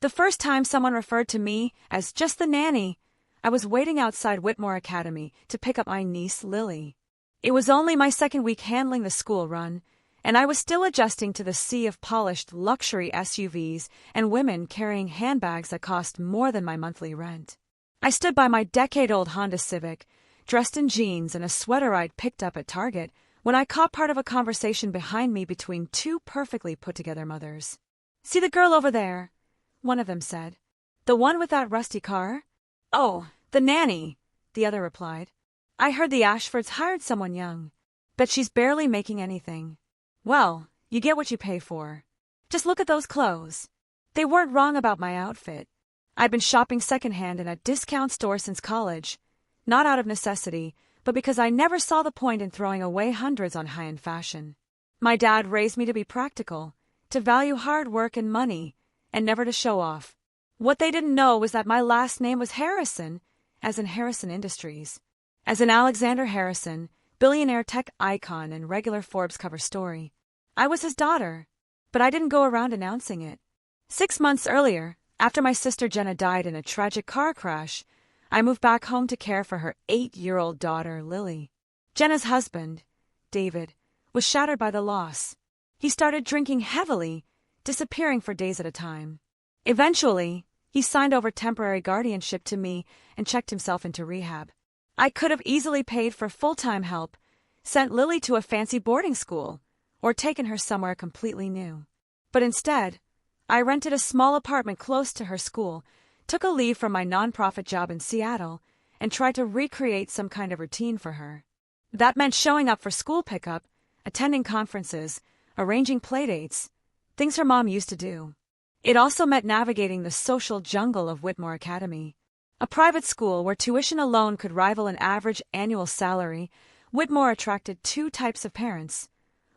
The first time someone referred to me as just the nanny, I was waiting outside Whitmore Academy to pick up my niece, Lily. It was only my second week handling the school run, and I was still adjusting to the sea of polished luxury SUVs and women carrying handbags that cost more than my monthly rent. I stood by my decade-old Honda Civic, dressed in jeans and a sweater I'd picked up at Target, when I caught part of a conversation behind me between two perfectly put-together mothers. "See the girl over there?" one of them said. "The one with that rusty car?" "Oh, the nanny," the other replied. "I heard the Ashfords hired someone young. Bet she's barely making anything." "Well, you get what you pay for. Just look at those clothes." They weren't wrong about my outfit. I'd been shopping secondhand in a discount store since college, not out of necessity, but because I never saw the point in throwing away hundreds on high-end fashion. My dad raised me to be practical, to value hard work and money, and never to show off. What they didn't know was that my last name was Harrison, as in Harrison Industries. As in Alexander Harrison, billionaire tech icon and regular Forbes cover story. I was his daughter, but I didn't go around announcing it. 6 months earlier, after my sister Jenna died in a tragic car crash, I moved back home to care for her 8-year-old daughter, Lily. Jenna's husband, David, was shattered by the loss. He started drinking heavily, disappearing for days at a time. Eventually, he signed over temporary guardianship to me and checked himself into rehab. I could have easily paid for full-time help, sent Lily to a fancy boarding school, or taken her somewhere completely new. But instead, I rented a small apartment close to her school, took a leave from my nonprofit job in Seattle, and tried to recreate some kind of routine for her. That meant showing up for school pickup, attending conferences, arranging playdates, things her mom used to do. It also meant navigating the social jungle of Whitmore Academy. A private school where tuition alone could rival an average annual salary, Whitmore attracted two types of parents: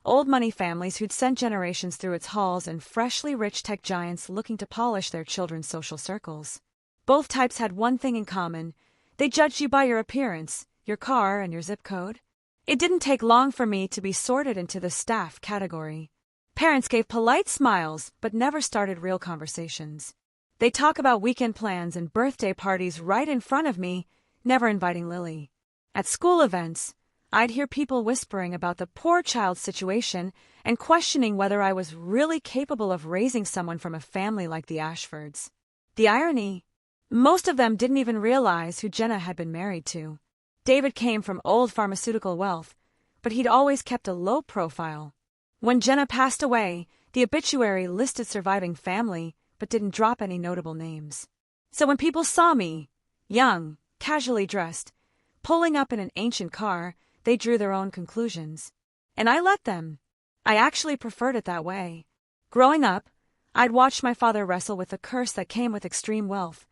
old money families who'd sent generations through its halls and freshly rich tech giants looking to polish their children's social circles. Both types had one thing in common: they judged you by your appearance, your car, and your zip code. It didn't take long for me to be sorted into the staff category. Parents gave polite smiles but never started real conversations. They talk about weekend plans and birthday parties right in front of me, never inviting Lily. At school events, I'd hear people whispering about the poor child's situation and questioning whether I was really capable of raising someone from a family like the Ashfords. The irony? Most of them didn't even realize who Jenna had been married to. David came from old pharmaceutical wealth, but he'd always kept a low profile. When Jenna passed away, the obituary listed surviving family, but didn't drop any notable names. So when people saw me, young, casually dressed, pulling up in an ancient car, they drew their own conclusions. And I let them. I actually preferred it that way. Growing up, I'd watched my father wrestle with the curse that came with extreme wealth,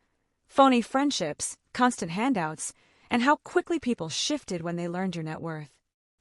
phony friendships, constant handouts, and how quickly people shifted when they learned your net worth.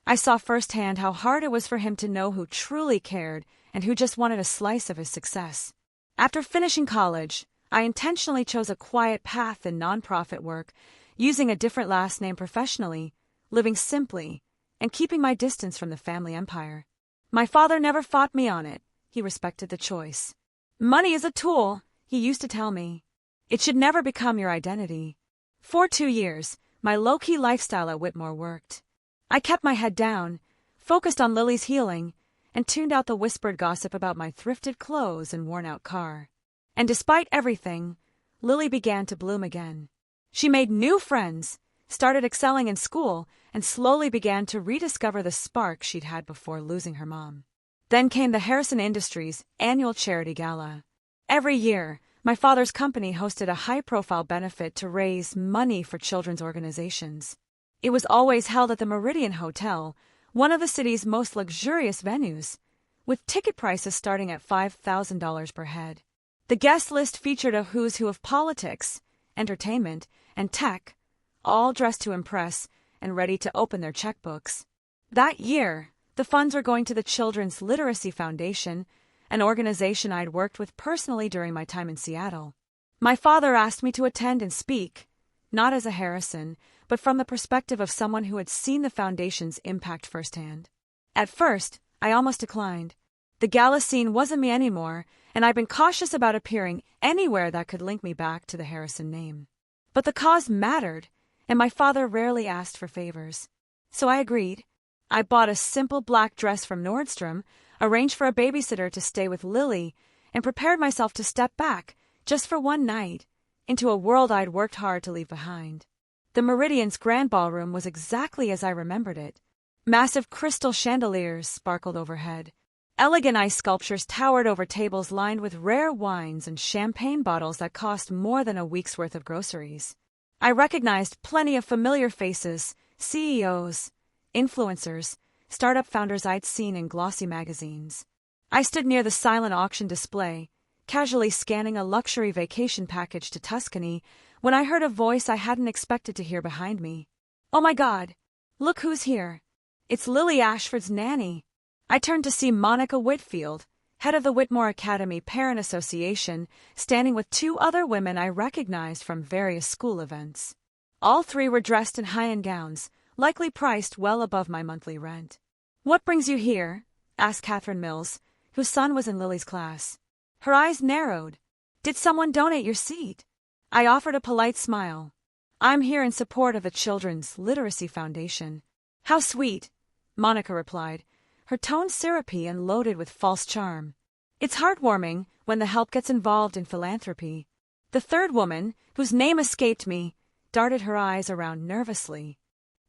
I saw firsthand how hard it was for him to know who truly cared and who just wanted a slice of his success. After finishing college, I intentionally chose a quiet path in nonprofit work, using a different last name professionally, living simply, and keeping my distance from the family empire. My father never fought me on it. He respected the choice. "Money is a tool," he used to tell me. "It should never become your identity." For 2 years, my low-key lifestyle at Whitmore worked. I kept my head down, focused on Lily's healing, and tuned out the whispered gossip about my thrifted clothes and worn-out car. And despite everything, Lily began to bloom again. She made new friends, started excelling in school, and slowly began to rediscover the spark she'd had before losing her mom. Then came the Harrison Industries annual charity gala. Every year, my father's company hosted a high-profile benefit to raise money for children's organizations. It was always held at the Meridian Hotel, one of the city's most luxurious venues, with ticket prices starting at $5,000 per head. The guest list featured a who's who of politics, entertainment, and tech, all dressed to impress and ready to open their checkbooks. That year, the funds were going to the Children's Literacy Foundation, an organization I'd worked with personally during my time in Seattle. My father asked me to attend and speak, not as a Harrison, but from the perspective of someone who had seen the foundation's impact firsthand. At first, I almost declined. The gala scene wasn't me anymore, and I've been cautious about appearing anywhere that could link me back to the Harrison name. But the cause mattered, and my father rarely asked for favors. So I agreed. I bought a simple black dress from Nordstrom, arranged for a babysitter to stay with Lily, and prepared myself to step back, just for one night, into a world I'd worked hard to leave behind. The Meridian's grand ballroom was exactly as I remembered it. Massive crystal chandeliers sparkled overhead. Elegant ice sculptures towered over tables lined with rare wines and champagne bottles that cost more than a week's worth of groceries. I recognized plenty of familiar faces, CEOs, influencers, startup founders I'd seen in glossy magazines. I stood near the silent auction display, casually scanning a luxury vacation package to Tuscany, when I heard a voice I hadn't expected to hear behind me. "Oh my God! Look who's here! It's Lily Ashford's nanny!" I turned to see Monica Whitfield, head of the Whitmore Academy Parent Association, standing with two other women I recognized from various school events. All three were dressed in high-end gowns, likely priced well above my monthly rent. "What brings you here?" asked Catherine Mills, whose son was in Lily's class. Her eyes narrowed. "Did someone donate your seat?" I offered a polite smile. "I'm here in support of the Children's Literacy Foundation." "How sweet," Monica replied, her tone syrupy and loaded with false charm. "It's heartwarming when the help gets involved in philanthropy." The third woman, whose name escaped me, darted her eyes around nervously.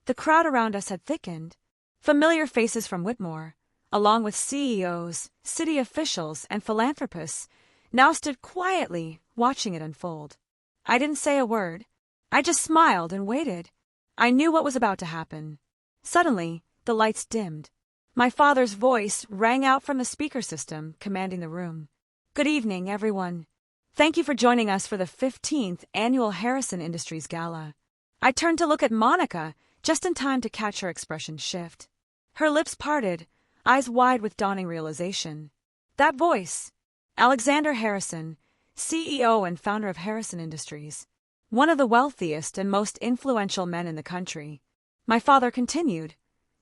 The crowd around us had thickened. Familiar faces from Whitmore, along with CEOs, city officials, and philanthropists, now stood quietly watching it unfold. I didn't say a word. I just smiled and waited. I knew what was about to happen. Suddenly, the lights dimmed. My father's voice rang out from the speaker system, commanding the room. "Good evening, everyone. Thank you for joining us for the 15th Annual Harrison Industries Gala." I turned to look at Monica, just in time to catch her expression shift. Her lips parted, eyes wide with dawning realization. That voice! Alexander Harrison, CEO and founder of Harrison Industries, one of the wealthiest and most influential men in the country. My father continued,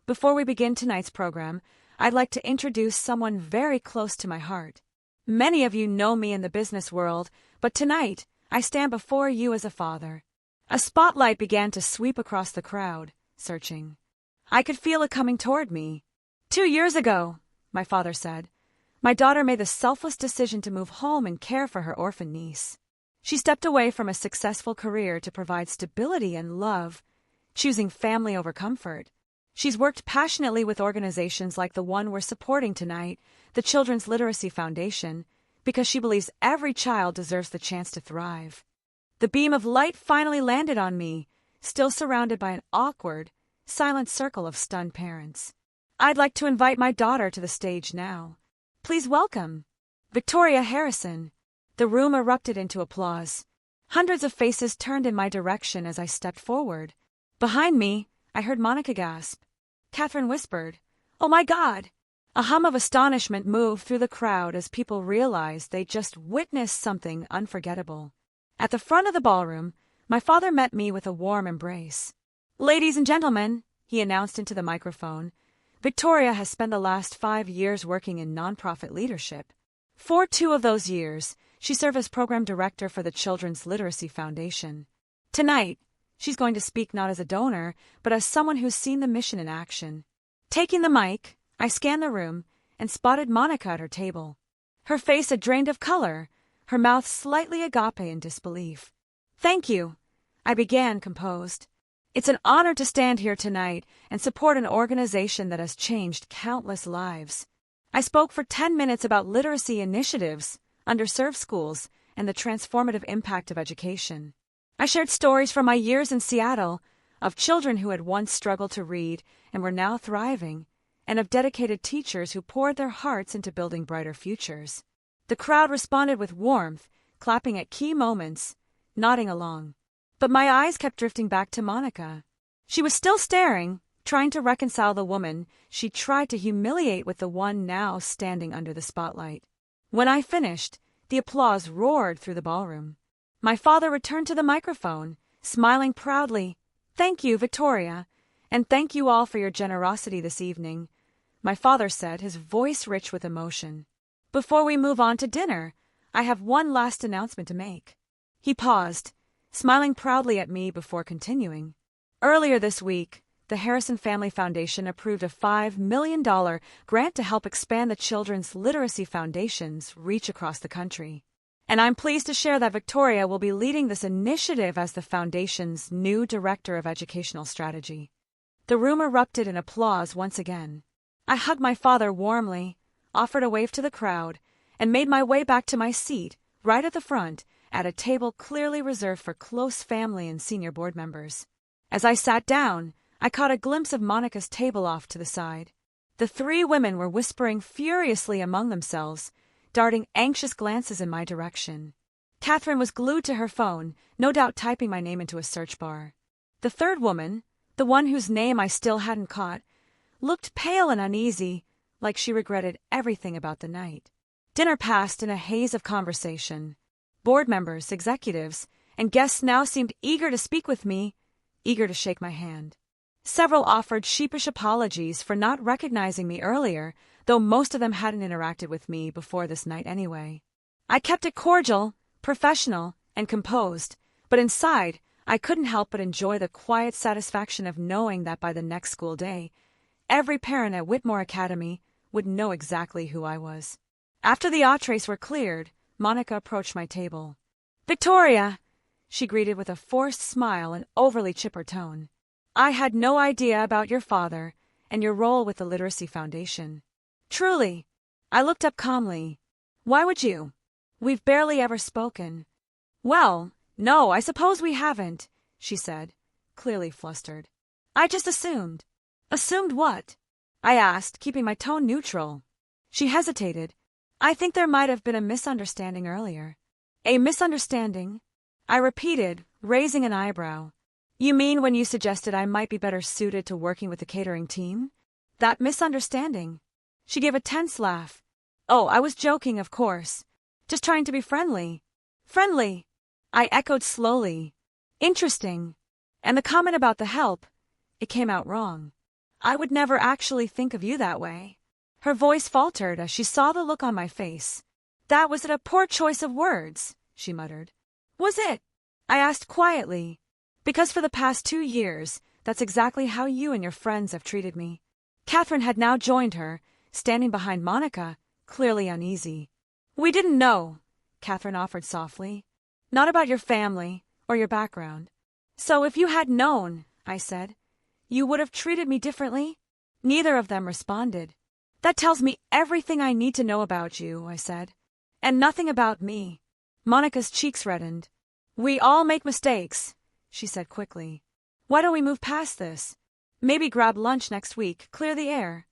"Before we begin tonight's program, I'd like to introduce someone very close to my heart. Many of you know me in the business world, but tonight I stand before you as a father." A spotlight began to sweep across the crowd, searching. I could feel it coming toward me. 2 years ago, my father said, my daughter made the selfless decision to move home and care for her orphan niece. She stepped away from a successful career to provide stability and love, choosing family over comfort. She's worked passionately with organizations like the one we're supporting tonight, the Children's Literacy Foundation, because she believes every child deserves the chance to thrive. The beam of light finally landed on me, still surrounded by an awkward, silent circle of stunned parents. I'd like to invite my daughter to the stage now. Please welcome Victoria Harrison. The room erupted into applause. Hundreds of faces turned in my direction as I stepped forward. Behind me, I heard Monica gasp. Catherine whispered, "Oh my God!" A hum of astonishment moved through the crowd as people realized they just witnessed something unforgettable. At the front of the ballroom, my father met me with a warm embrace. "Ladies and gentlemen," he announced into the microphone, "Victoria has spent the last 5 years working in nonprofit leadership. For 2 of those years, she served as program director for the Children's Literacy Foundation. Tonight, she's going to speak not as a donor, but as someone who's seen the mission in action." Taking the mic, I scanned the room and spotted Monica at her table. Her face had drained of color, her mouth slightly agape in disbelief. "Thank you," I began, composed. "It's an honor to stand here tonight and support an organization that has changed countless lives." I spoke for 10 minutes about literacy initiatives, underserved schools, and the transformative impact of education. I shared stories from my years in Seattle, of children who had once struggled to read and were now thriving, and of dedicated teachers who poured their hearts into building brighter futures. The crowd responded with warmth, clapping at key moments, nodding along. But my eyes kept drifting back to Monica. She was still staring, trying to reconcile the woman she tried to humiliate with the one now standing under the spotlight. When I finished, the applause roared through the ballroom. My father returned to the microphone, smiling proudly. "Thank you, Victoria, and thank you all for your generosity this evening," my father said, his voice rich with emotion. Before we move on to dinner, I have one last announcement to make. He paused, smiling proudly at me before continuing. Earlier this week, the Harrison Family Foundation approved a $5 million grant to help expand the Children's Literacy Foundation's reach across the country. And I'm pleased to share that Victoria will be leading this initiative as the Foundation's new Director of Educational Strategy. The room erupted in applause once again. I hugged my father warmly, offered a wave to the crowd, and made my way back to my seat, right at the front, at a table clearly reserved for close family and senior board members. As I sat down, I caught a glimpse of Monica's table off to the side. The three women were whispering furiously among themselves, darting anxious glances in my direction. Catherine was glued to her phone, no doubt typing my name into a search bar. The third woman, the one whose name I still hadn't caught, looked pale and uneasy, like she regretted everything about the night. Dinner passed in a haze of conversation. Board members, executives, and guests now seemed eager to speak with me, eager to shake my hand. Several offered sheepish apologies for not recognizing me earlier, though most of them hadn't interacted with me before this night anyway. I kept it cordial, professional, and composed, but inside, I couldn't help but enjoy the quiet satisfaction of knowing that by the next school day, every parent at Whitmore Academy would know exactly who I was. After the entrees were cleared, Monica approached my table. "Victoria," she greeted with a forced smile and overly chipper tone. "I had no idea about your father and your role with the Literacy Foundation." "Truly." I looked up calmly. "Why would you? We've barely ever spoken." "Well, no, I suppose we haven't," she said, clearly flustered. "I just assumed." "Assumed what?" I asked, keeping my tone neutral. She hesitated. "I think there might have been a misunderstanding earlier." "A misunderstanding?" I repeated, raising an eyebrow. "You mean when you suggested I might be better suited to working with the catering team? That misunderstanding?" She gave a tense laugh. "Oh, I was joking, of course. Just trying to be friendly." "Friendly?" I echoed slowly. "Interesting. And the comment about the help, it came out wrong. I would never actually think of you that way." Her voice faltered as she saw the look on my face. "That was a poor choice of words," she muttered. "Was it?" I asked quietly. "Because for the past 2 years, that's exactly how you and your friends have treated me." Catherine had now joined her, standing behind Monica, clearly uneasy. "We didn't know," Catherine offered softly. "Not about your family or your background." "So if you had known," I said, "you would have treated me differently?" Neither of them responded. "That tells me everything I need to know about you," I said. "And nothing about me." Monica's cheeks reddened. "We all make mistakes," she said quickly. "Why don't we move past this? Maybe grab lunch next week, clear the air."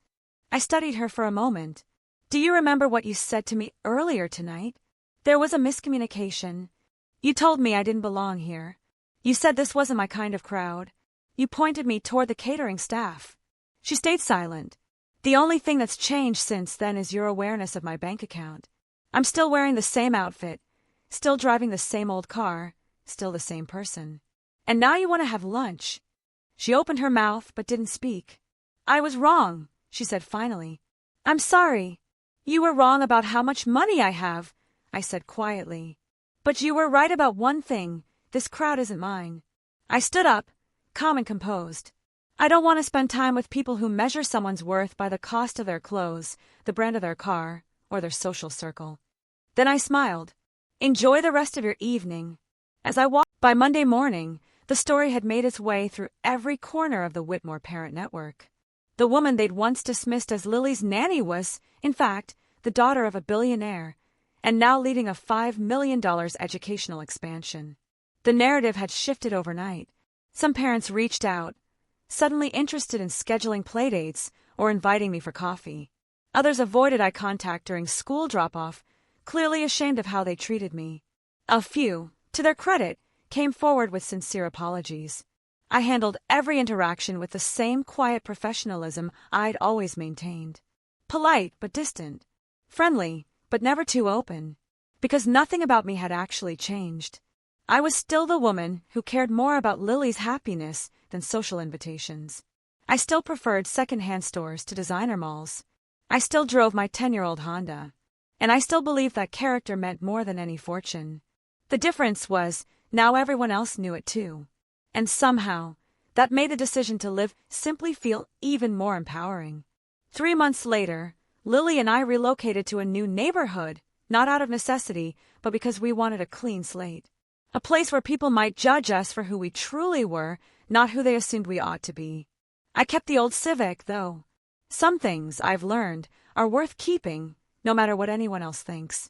I studied her for a moment. "Do you remember what you said to me earlier tonight? There was a miscommunication. You told me I didn't belong here. You said this wasn't my kind of crowd. You pointed me toward the catering staff." She stayed silent. "The only thing that's changed since then is your awareness of my bank account. I'm still wearing the same outfit, still driving the same old car, still the same person. And now you want to have lunch." She opened her mouth but didn't speak. "I was wrong," she said finally. "I'm sorry." "You were wrong about how much money I have," I said quietly. "But you were right about one thing. This crowd isn't mine." I stood up, calm and composed. "I don't want to spend time with people who measure someone's worth by the cost of their clothes, the brand of their car, or their social circle." Then I smiled. "Enjoy the rest of your evening." As I walked by Monday morning, the story had made its way through every corner of the Whitmore parent network. The woman they'd once dismissed as Lily's nanny was, in fact, the daughter of a billionaire, and now leading a $5 million educational expansion. The narrative had shifted overnight. Some parents reached out, suddenly interested in scheduling playdates or inviting me for coffee. Others avoided eye contact during school drop-off, clearly ashamed of how they treated me. A few, to their credit, came forward with sincere apologies. I handled every interaction with the same quiet professionalism I'd always maintained. Polite but distant. Friendly but never too open. Because nothing about me had actually changed. I was still the woman who cared more about Lily's happiness than social invitations. I still preferred second-hand stores to designer malls. I still drove my 10-year-old Honda. and I still believed that character meant more than any fortune. The difference was, now everyone else knew it too. And somehow, that made the decision to live simply feel even more empowering. 3 months later, Lily and I relocated to a new neighborhood, not out of necessity, but because we wanted a clean slate. A place where people might judge us for who we truly were, not who they assumed we ought to be. I kept the old Civic, though. Some things, I've learned, are worth keeping, no matter what anyone else thinks.